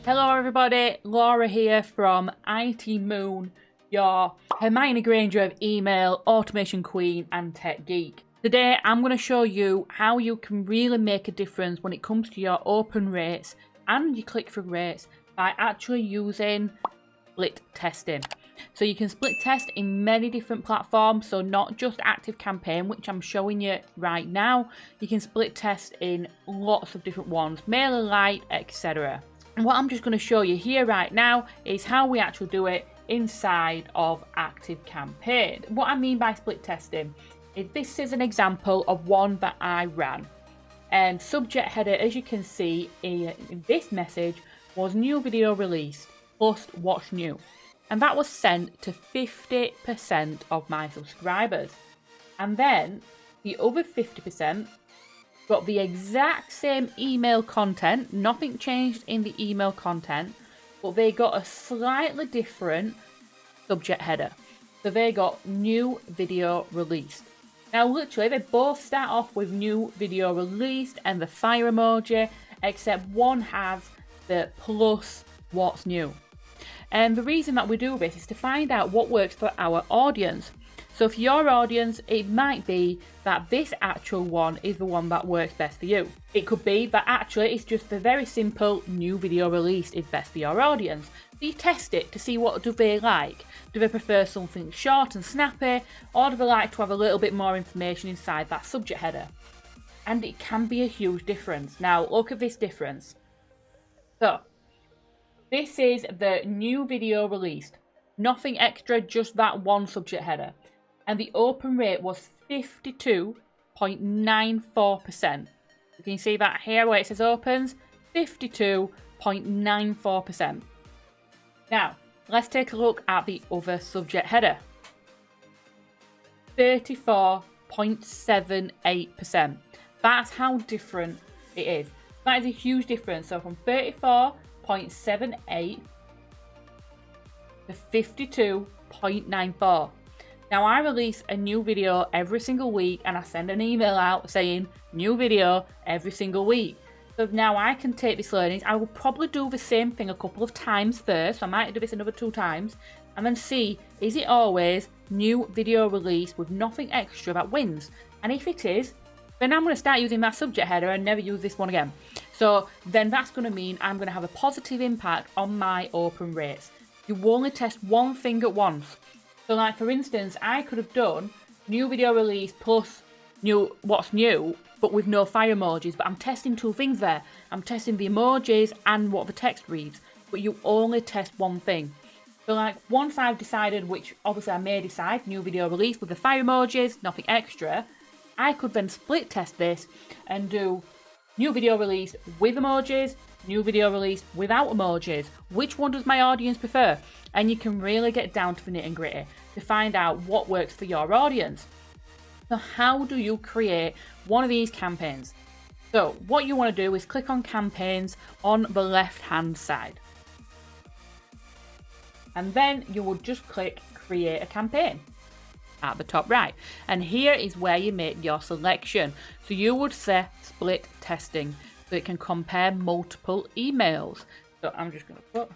Hello everybody, Laura here from IT Moon, your Hermione Granger of email, automation queen and tech geek. Today I'm going to show you how you can really make a difference when it comes to your open rates and your click-through rates by actually using split testing. So you can split test in many different platforms, so not just ActiveCampaign, which I'm showing you right now. You can split test in lots of different ones, MailerLite, etc. And what I'm just going to show you here right now is how we actually do it inside of ActiveCampaign. What I mean by split testing is this is an example of one that I ran. And subject header, as you can see in this message, was new video released plus what's new. And that was sent to 50% of my subscribers. And then the other 50% got the exact same email content, nothing changed in the email content, but they got a slightly different subject header. So they got new video released. Now literally they both start off with new video released and the fire emoji, except one has the plus what's new. And the reason that we do this is to find out what works for our audience. So for your audience, it might be that this actual one is the one that works best for you. It could be that actually it's just the very simple new video released is best for your audience. So you test it to see what do they like. Do they prefer something short and snappy, or do they like to have a little bit more information inside that subject header? And it can be a huge difference. Now look at this difference. So this is the new video released. Nothing extra, just that one subject header. And the open rate was 52.94%. You can see that here where it says opens, 52.94%. Now, let's take a look at the other subject header. 34.78%. That's how different it is. That is a huge difference. So from 34.78 to 52.94. Now I release a new video every single week and I send an email out saying new video every single week. So now I can take this learnings. I will probably do the same thing a couple of times first. I might do this another 2 times and then see, is it always new video release with nothing extra that wins? And if it is, then I'm going to start using that subject header and never use this one again. So then that's going to mean I'm going to have a positive impact on my open rates. You only test one thing at once. So like for instance, I could have done new video release plus new what's new, but with no fire emojis. But I'm testing 2 things there. I'm testing the emojis and what the text reads. But you only test one thing. So like once I've decided, which obviously I may decide, new video release with the fire emojis, nothing extra, I could then split test this and do new video release with emojis, new video release without emojis. Which one does my audience prefer? And you can really get down to the nitty and gritty to find out what works for your audience. So how do you create one of these campaigns? So what you want to do is click on campaigns on the left hand side. And then you will just click create a campaign at the top right. And here is where you make your selection. So you would say split testing so it can compare multiple emails. So I'm just going to put,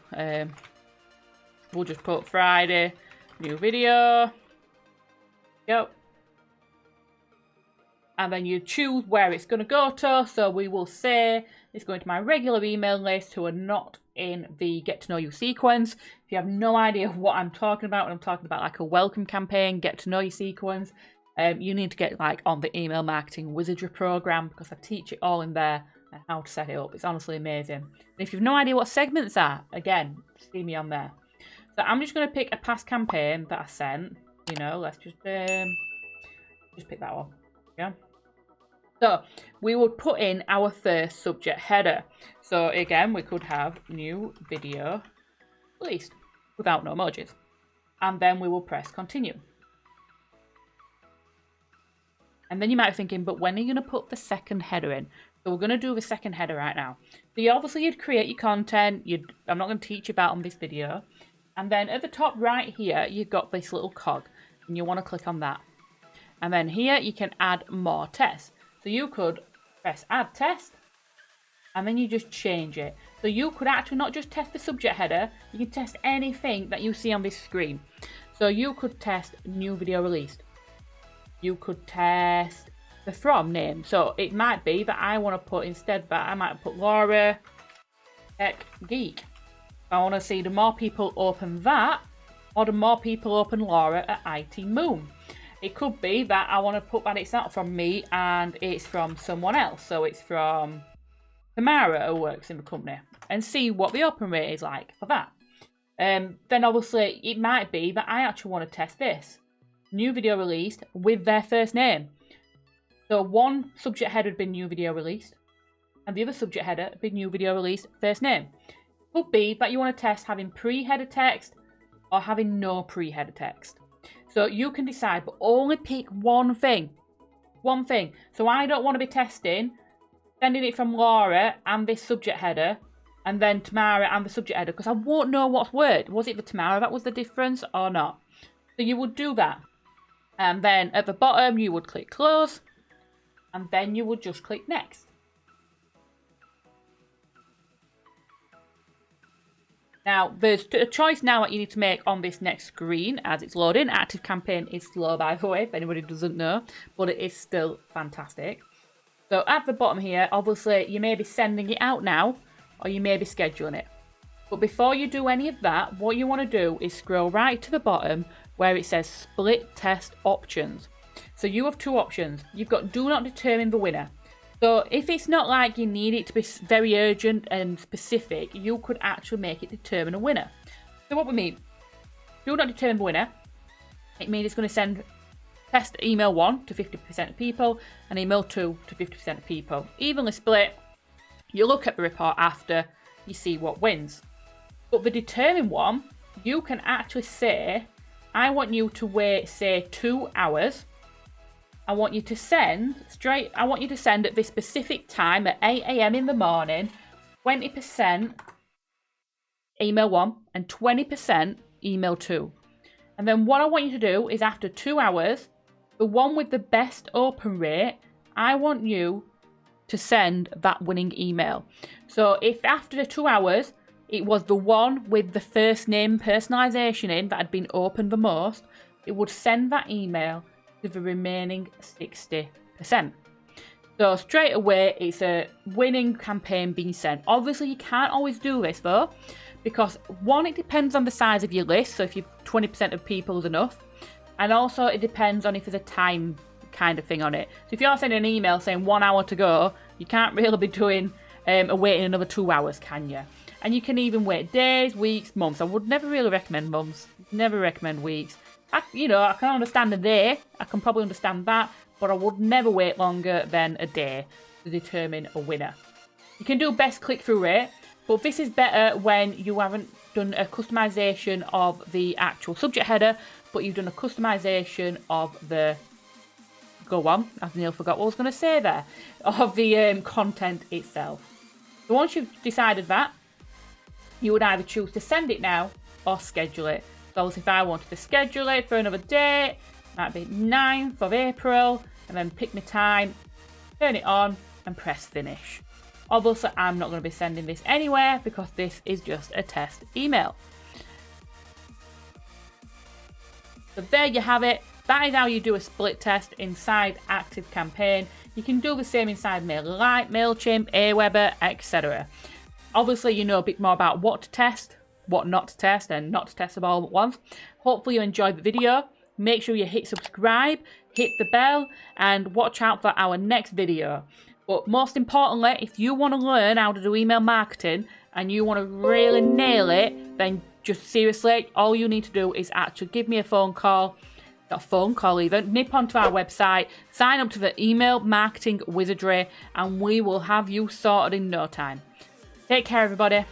we'll just put Friday, new video. Go. And then you choose where it's going to go to. So we will say it's going to my regular email list who are not in the get to know you sequence. If you have no idea what I'm talking about, when I'm talking about like a welcome campaign, get to know you sequence, you need to get like on the email marketing wizardry program because I teach it all in there and how to set it up. It's honestly amazing. And if you've no idea what segments are, again, see me on there. So I'm just going to pick a past campaign that I sent. You know, let's just pick that one. Yeah. So we would put in our first subject header. So again, we could have new video released without no emojis. And then we will press continue. And then you might be thinking, but when are you going to put the second header in? So we're going to do the second header right now. So you'd create your content. I'm not going to teach you about on this video. And then at the top right here, you've got this little cog. And you want to click on that. And then here you can add more tests. So you could press add test and then you just change it. So you could actually not just test the subject header, you can test anything that you see on this screen. So you could test new video released. You could test the from name. So it might be that I want to put, instead that I might put Laura Tech Geek. I want to see the more people open that, or the more people open Laura at IT Moon. It could be that I want to put that it's not from me and it's from someone else. So it's from Tamara, who works in the company, and see what the open rate is like for that. Then obviously it might be that I actually want to test this. New video released with their first name. So one subject header had been new video released, and the other subject header had been new video released first name. Could be that you want to test having pre-header text or having no pre-header text. So you can decide, but only pick one thing. One thing. So I don't want to be testing sending it from Laura and this subject header, and then Tamara and the subject header, because I won't know what's word. Was it the Tamara that was the difference or not? So you would do that. And then at the bottom, you would click close, and then you would just click next. Now, there's a choice now that you need to make on this next screen as it's loading. ActiveCampaign is slow, by the way, if anybody doesn't know, but it is still fantastic. So at the bottom here, obviously, you may be sending it out now, or you may be scheduling it. But before you do any of that, what you want to do is scroll right to the bottom where it says Split Test Options. So you have two options. You've got Do Not Determine the Winner. So if it's not like you need it to be very urgent and specific, you could actually make it determine a winner. So what we mean, Do Not Determine the Winner, it means it's going to send test email 1 to 50% of people and email 2 to 50% of people. Evenly split, you look at the report after, you see what wins. But the determine one, you can actually say, I want you to wait, say, 2 hours. I want you to send at this specific time at 8 AM in the morning, 20% email 1 and 20% email 2. And then what I want you to do is after 2 hours, the one with the best open rate, I want you to send that winning email. So if after the 2 hours, it was the one with the first name personalization in that had been opened the most, it would send that email to the remaining 60%. So straight away, it's a winning campaign being sent. Obviously, you can't always do this though, because one, it depends on the size of your list. So if you've 20% of people is enough. And also it depends on if there's a time kind of thing on it. So if you're sending an email saying 1 hour to go, you can't really be doing waiting another 2 hours, can you? And you can even wait days, weeks, months. I would never really recommend months. Never recommend weeks. I can understand a day. I can probably understand that. But I would never wait longer than a day to determine a winner. You can do best click-through rate. But this is better when you haven't done a customization of the actual subject header, but you've done a customization of the, go on, I've nearly forgot what I was going to say there, of the content itself. So once you've decided that, you would either choose to send it now or schedule it. So if I wanted to schedule it for another date, might be 9th of April, and then pick my time, turn it on, and press finish. Obviously, I'm not going to be sending this anywhere because this is just a test email. So there you have it. That is how you do a split test inside ActiveCampaign. You can do the same inside MailerLite, MailChimp, Aweber, etc. Obviously, you know a bit more about what to test, what not to test, and not to test them all at once. Hopefully you enjoyed the video. Make sure you hit subscribe, hit the bell, and watch out for our next video. But most importantly, if you want to learn how to do email marketing and you want to really nail it, then just seriously, all you need to do is actually give me a phone call, not a phone call even, nip onto our website, sign up to the email marketing wizardry, and we will have you sorted in no time. Take care, everybody.